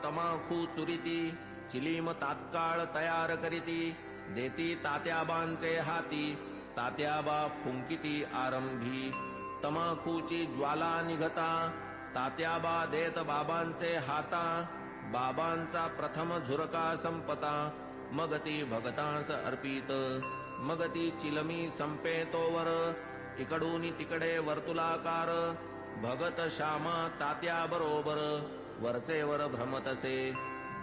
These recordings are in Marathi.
तमाखू चुरिती, चिलीम तात्काळ तयार करीती, देती तात्याबांचे हाती, तात्याबा फुंकिती आरंभी. तमाखूची ज्वाला निघता, तात्याबा देत बाबांचे हाता, बाबांचा प्रथम झुरका संपता, मग ती भगतांस अर्पित. मग ती चिलमी संपे तोवर, इकडून तिकडे वर्तुलाकार, भगत श्यामा तात्या बरोबर, वरचेवर भ्रमतसे.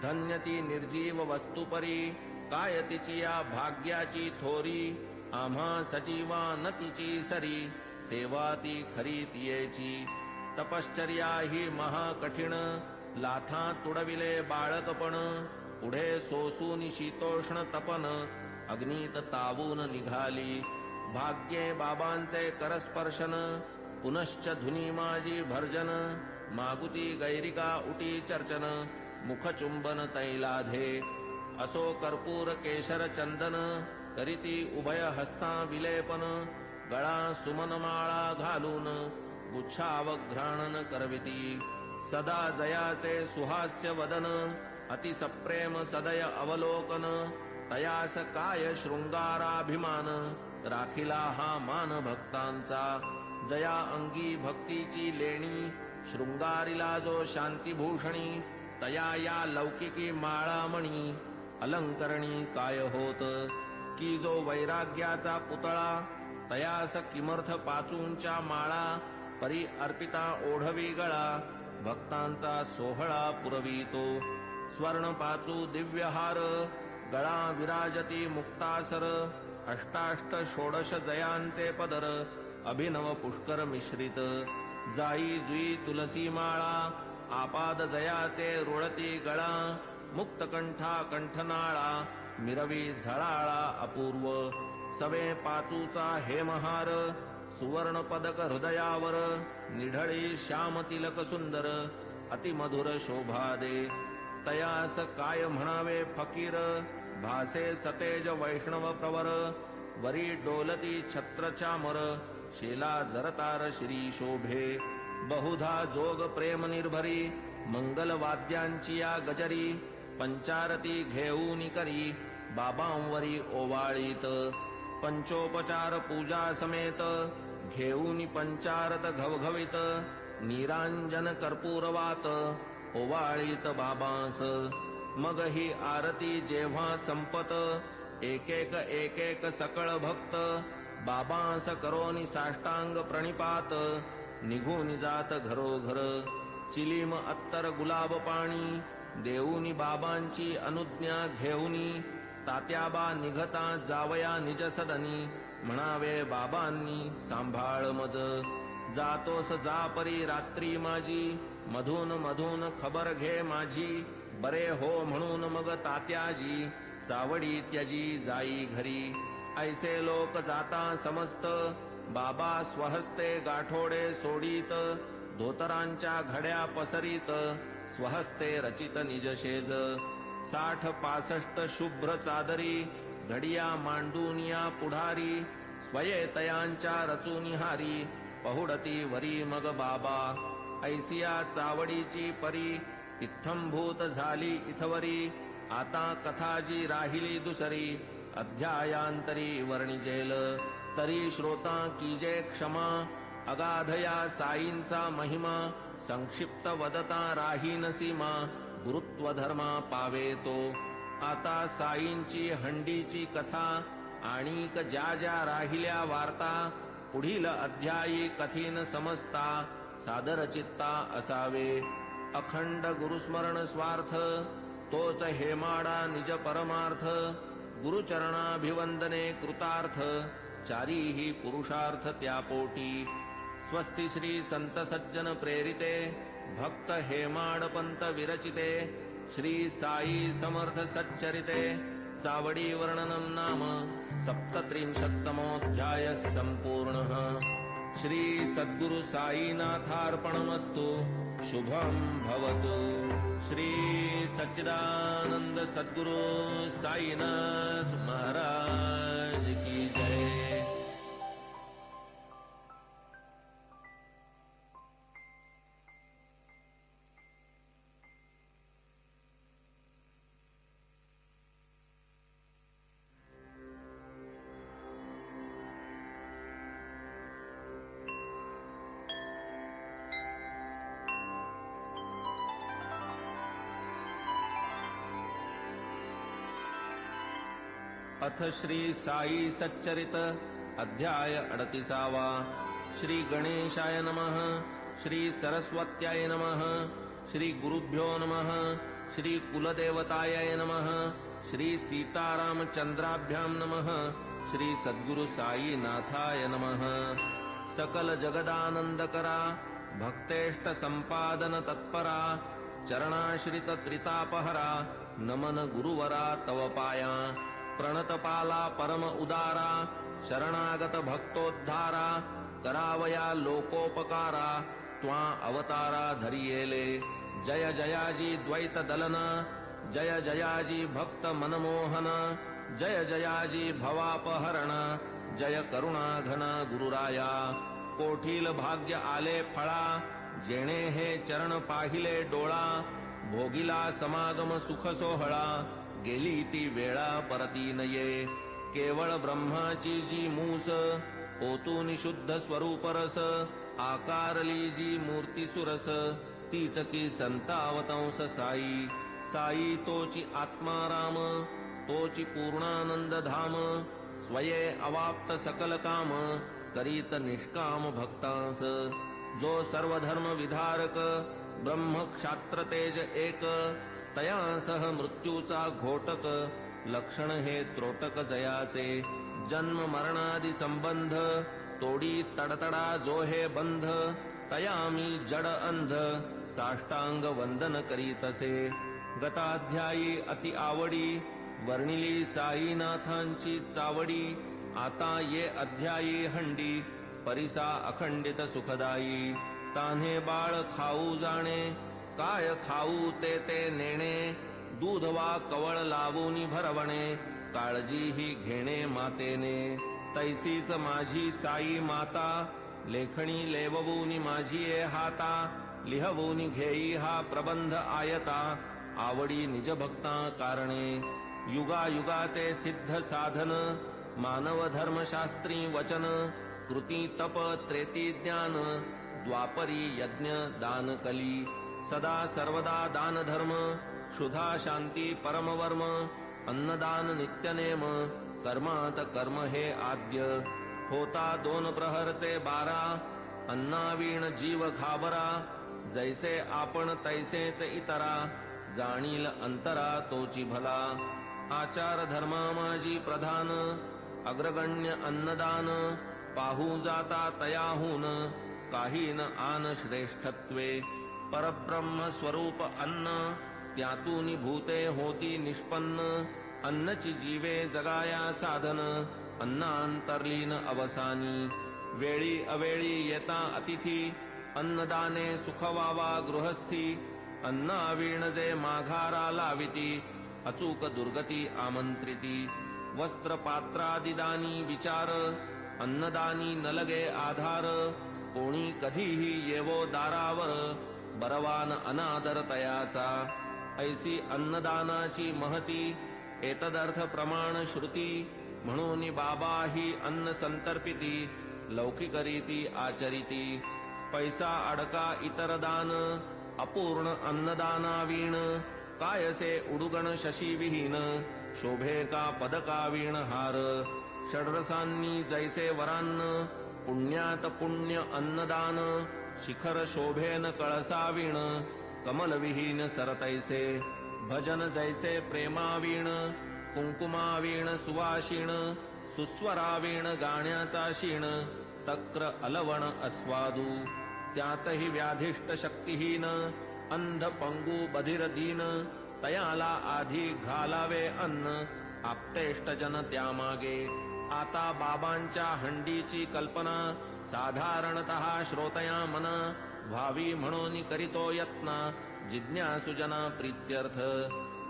धन्य ती निर्जीव वस्तुपरी, काय तिची या भाग्याची थोरी, आम्हा सजीवा न तिची सरी, सेवा ती खरी तियेची. तपश्चर्या ही महाकठीण, लाथा तुडविले बाळकपण, पुढे सोसून शीतोष्ण तपन, अग्नीत तावून निघाली. भाग्ये बाबांचे करस्पर्शन, पुनश्च धुनी माझी भर्जन, मागुती गैरिका उटी चर्चन, मुखचुंबन तैलाधे. असो कर्पूर केशर चंदन, करीती उभय हस्ता विलेपन, गळा सुमनमाळा घालून, गुच्छावघ्राणन करविती. सदा जयाचे सुहास्य वदन, अति सप्रेम सदय अवलोकन, तयास काय शृंगाराभिमान, राखिला हा मान भक्तांचा. जया अंगी भक्तीची लेणी, शृंगारिला जो शांतीभूषणी, तया या लौकिकी माळामणी, अलंकरणी काय होत. की जो वैराग्याचा पुतळा, तयास किमर्थ पाचूंच्या माळा, परी अर्पिता ओढवी गळा, भक्तांचा सोहळा पुरवितो. स्वर्ण पाचू दिव्यहार, गळा विराजती मुक्तासर, अष्टाष्ट षोडश जयांचे पदर, अभिनव पुष्कर मिश्रित. जाई जुई तुलसी माळा, आपाद जयाचे रुळती गळा, मुक्तकंठा कंठनाळा, मिरवी झळाळा अपूर्व. सवे पाचूचा हेमहार, सुवर्ण पदक हृदयावर, निढळी श्याम तिलक सुंदर, अतिमधुर शोभा दे. तयास काय म्हणावे फकीर, भासे सतेज वैष्णव प्रवर, वरी डोलती छत्र चामर, शेला जरतार श्री शोभे. बहुधा जोग प्रेम निर्भरी, मंगल वाद्यांची या गजरी, पंचारती घेऊनी करी, बाबांवरी ओवाळीत. पंचोपचार पूजा समेत, घेऊनी पंचारत घवघवीत, निरांजन कर्पूरवात, ओवाळीत बाबांस. मग ही आरती जेव्हा संपत, एक एक सकळ भक्त, बाबांस करोनी साष्टांग प्रणिपात, निघून जात घरोघर. चिलीम अत्तर गुलाब पाणी, देऊनी बाबांची अनुज्ञा घेऊनी, तात्याबा निघता जावया निज सदनी, म्हणावे बाबांनी सांभाळ मज. जातोस जा परी रात्री माझी, मधून मधून खबर घे माझी, बरे हो म्हणून मग तात्याजी, चावडी त्यजी जाई घरी. ऐसे लोक जाता समस्त, बाबा स्वहस्ते गाठोडे सोडीत, धोतरांच्या घड्या पसरीत, स्वहस्ते रचित निजशेज. 60-65 शुभ्र चादरी, घडिया मांडूनिया पुढारी, स्वये तयांच्या रचूनिहारी, पहुडती वरी मग बाबा. ऐसिया चावडीची परी, इत्थंभूत झाली इथवरी, आता कथा जी राहिली दुसरी, अध्यायांतरी वर्णिजेल. तरी श्रोता कीजे क्षमा, अगाधया साईंचा महिमा, संक्षिप्त वदता राहीन सीमा, गुरुत्व धर्मा पावे तो. आता साईंची हंडीची कथा, आणिक ज्या ज्या राहिल्या वार्ता, पुढील अध्यायी कथीन समजता, सादर चित्ता असावे. अखंड गुरुस्मरण स्वार्थ, तोच हेमाडा निज परमार्थ, गुरुचरणाभिवंदने कृतार्थ, चारीही पुरुषार्थ त्यापोटी. स्वस्ति श्री संत सज्जन प्रेरिते, भक्त हेमाडपंत विरचिते, श्री साई समर्थ सच्चरिते, चावडी वर्णनं नाम 37तमोऽध्याय संपूर्णः. श्री सद्गुरु साईनाथार्पणमस्तु. शुभं भवतु. श्री सच्चिदानंद सद्गुरु साईनाथ महाराज की जय. अथ श्री साई सच्चरित अध्याय 38वा। श्री गणेशाय नमः। श्री सरस्वत्याय नमः। श्री गुरुभ्यो नमः। श्री कुलदेवताय नमः। श्री सीतारामचंद्राभ्यां नमः। श्री सद्गुरु साई नाथाय नमः। सकल जगदानंदकरा भक्तेष्ट संपादन तत्परा चरणाश्रित त्रितापहरा नमन गुरुवरा तव पाया प्रणतपाला परम उदारा शरणागत भक्तोद्धारा करावया लोकोपकारा त्वा अवतारा धरियेले जय जयाजी द्वैत दलना जय जयाजी भक्त मनमोहन जय जयाजी भवापहरण जय करुणा घन गुरुराया कोठील भाग्य आले फळा जेणे हे चरण पाहिले डोळा भोगिला समागम सुख सोहळा गेली ती वेळा परती नये केवळ ब्रह्माची जी मूस ओतून शुद्ध स्वरूप रस आकारली जी मूर्ती सुरस तीच की संतावतंस साई साई तोची आत्माराम तोची पूर्णानंद धाम स्वये अवाप्त सकल काम करीत निष्काम भक्तांस जो सर्व धर्म विधारक ब्रह्म क्षात्र तेज एक तया सह मृत्यूचा घोटक लक्षण हे त्रोटक जयाचे जन्म मरणादि संबंध तोडी तडतडा जो हे बंध तया मी जड अंध साष्टांग वंदन करीतसे गताध्यायी अति आवडी वर्णिली साईनाथांची चावडी आता ये अध्यायी हंडी परिसा अखंडित सुखदायी तान्हे बाळ खाऊ जाणे काय खाऊ ते नेणे दूध वा कवळ लावूनी भरवणे काळजी ही घेणे मातेने तैसीच माझी साई माता लेखणी लेववूनी माझी ए हाता लिहवूनी घेई हा प्रबंध आयता आवडी निज भक्ता कारणे युगायुगाचे सिद्ध साधन मानव धर्मशास्त्री वचन कृती तप त्रेती ज्ञान द्वापरी यज्ञ दान कली सदा सर्वदा दान धर्म क्षुधा शांती परमवर्म अन्नदान नित्यनेम कर्मात कर्म हे आद्य होता 2 प्रहरचे 12 अन्नावीण जीव घाबरा जैसे आपण तैसेच इतरा जाणील अंतरा तोची भला आचार धर्मा माझी प्रधान अग्रगण्य अन्नदान पाहू जाता तयाहून काही न आन श्रेष्ठत्वे परब्रह्म स्वरूप अन्न त्यातून भूते होती निष्पन्न अन्नची जीवे जगाया साधन अन्नांतर्लीन अवसानी वेळी अवेळी येता अतिथी अन्नदाने सुखवावा गृहस्थी अन्नावीण जे माघारा लाविती अचूक दुर्गती आमंत्रिती वस्त्र पात्रादिदानी विचार अन्नदानी नलगे आधार कोणी कधीही येवो दारावर बरवान अनादर तयाचा ऐसी अन्नदानाची महती एतदर्थ प्रमाण श्रुती म्हणून बाबा ही अन्न संतर्पिती लौकिकरीती आचरिती पैसा अडका इतर दान अपूर्ण अन्नदानावीण कायसे उडुगण शशी विहीन शोभे का पदकावीण हार षड्रसांनी जैसे वरान्न पुण्यात पुण्य अन्नदान शिखर शोभेन कळसावीण कमलविहीन सरतैसे भजन जैसे प्रेमावीण कुंकुमावीण सुवाशीण सुस्वरावीण गाण्याचा शीण तक्र अलवण अस्वादू त्यातही व्याधिष्ट शक्तिहीन अंध पंगू बधिर दीन तयाला आधी घालावे अन्न आप्तेष्टजन त्यामागे आता बाबांच्या हंडीची कल्पना साधारणतः श्रोतया मन व्हावी म्हणून करीतो यत्न जिज्ञासुजना प्रीत्यर्थ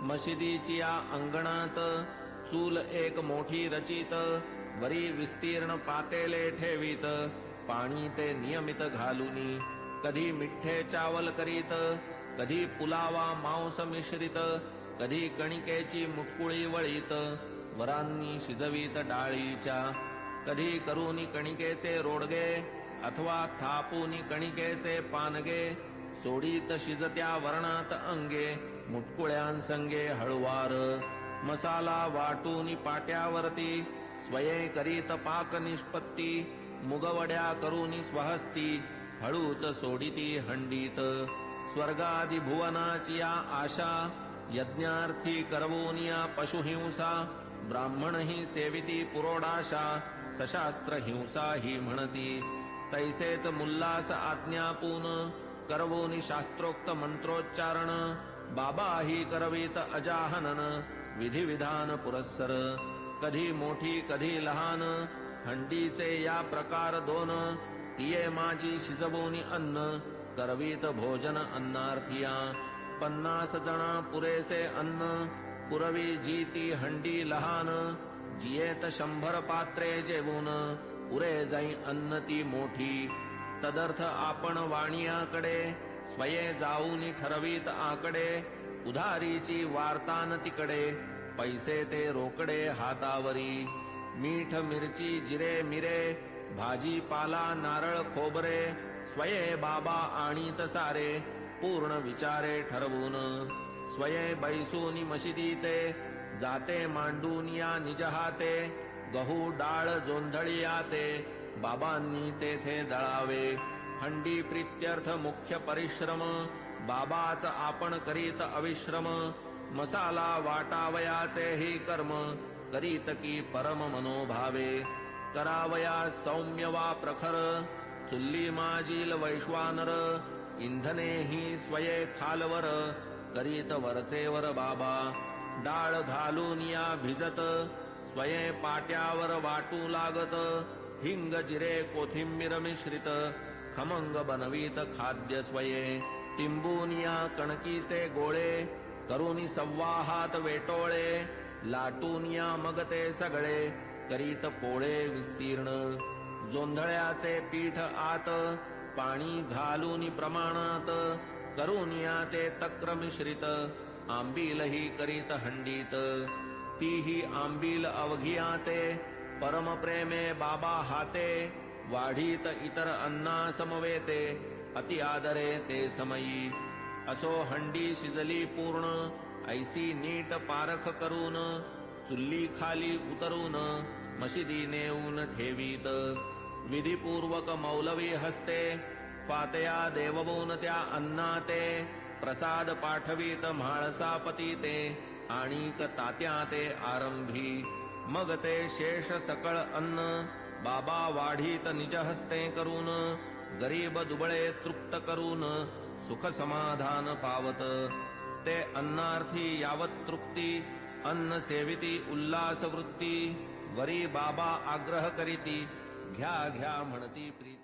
मशिदीची या अंगणात चूल एक मोठी रचित वरी विस्तीर्ण पातेले ठेवीत पाणी ते नियमित घालूनी कधी मिठ्ठे चावल करीत कधी पुलावा मांस मिश्रित कधी कणिकेची मुटकुळी वळीत वरांनी शिजवीत डाळीच्या कधी करूनी कणिकेचे रोडगे अथवा थापूनी कणिकेचे पानगे सोडीत शिजत्या वर्णात अंगे मुटकुळ्यांसंगे हळुवार मसाला वाटून पाट्यावरती स्वये करीत पाक निष्पत्ती मुगवड्या करूनी स्वहस्ती हळूच सोडिती हंडीत स्वर्गादि भुवनाची या आशा यज्ञार्थी करवोनिया पशुहिंसा ब्राह्मण ही सेविती पुरोडाशा सशास्त्र हिंसा ही म्हणती तैसेच मुल्लास आज्ञापून करवोनी शास्त्रोक्त मंत्रोच्चारण बाबा ही करवीत अजाहनन विधिविधान पुरस्सर कधी मोठी कधी लहान हंडीचे या प्रकार दोन तिये माझी शिजवोनी अन्न करवीत भोजन अन्नार्थिया 50 जना पुरेसे अन्न पुरवी जीती हंडी लहान जियेत 100 पात्रे जेवून पुरे जाई अन्न ती मोठी तदर्थ आपण वाणियाकडे स्वये जाऊनी ठरवीत आकडे उधारीची वार्तान तिकडे पैसे ते रोकडे हातावरी मीठ मिरची जिरे मिरे भाजीपाला नारळ खोबरे स्वये बाबा आणीत सारे पूर्ण विचारे ठरवून स्वये बैसूनी मशिदीते जाते मांडून या निज हाते गहू डाळ जोंधळियाते बाबांनी तेथे दळावे हंडी प्रीत्यर्थ मुख्य परिश्रम बाबाच आपण करीत अविश्रम मसाला वाटावयाचे ही कर्म करीत की परम मनोभावे करावया सौम्य वा प्रखर चुल्ली माजील वैश्वानर इंधने ही स्वये खालवर करीत वरचेवर बाबा डाळ घालून या भिजत स्वये पाट्यावर वाटू लागत हिंग जिरे कोथिंबीर मिश्रित खमंग बनवीत खाद्य स्वये तिंबून या कणकीचे गोळे करूनी सव्वाहात वेटोळे लाटून या मग ते सगळे करीत पोळे विस्तीर्ण जोंधळ्याचे पीठ आत पाणी घालून प्रमाणात करून या ते तक्र मिश्रित आंबीलही करीत हंडीत तीही आंबील अवघियाते परम प्रेमे बाबा हाते वाढीत इतर अन्ना समवेते अति आदरे ते समयी असो हंडी शिजली पूर्ण ऐसी नीट पारख करून चुल्ली खाली उतरून मशिदी नेऊन ठेवीत विधिपूर्वक मौलवी हस्ते फातया देववून त्या अन्नाते प्रसाद पाठवीत म्हाळसापती ते आणिक तात्या ते आरंभी मग ते शेष सकळ अन्न बाबा वाढीत निज हस्ते करून गरीब दुबळे तृप्त करून सुख समाधान पावत ते अन्नार्थी यावत तृप्ती अन्न सेविती उल्लास वृत्ती वरी बाबा आग्रह करीती घ्या घ्या म्हणती प्रीती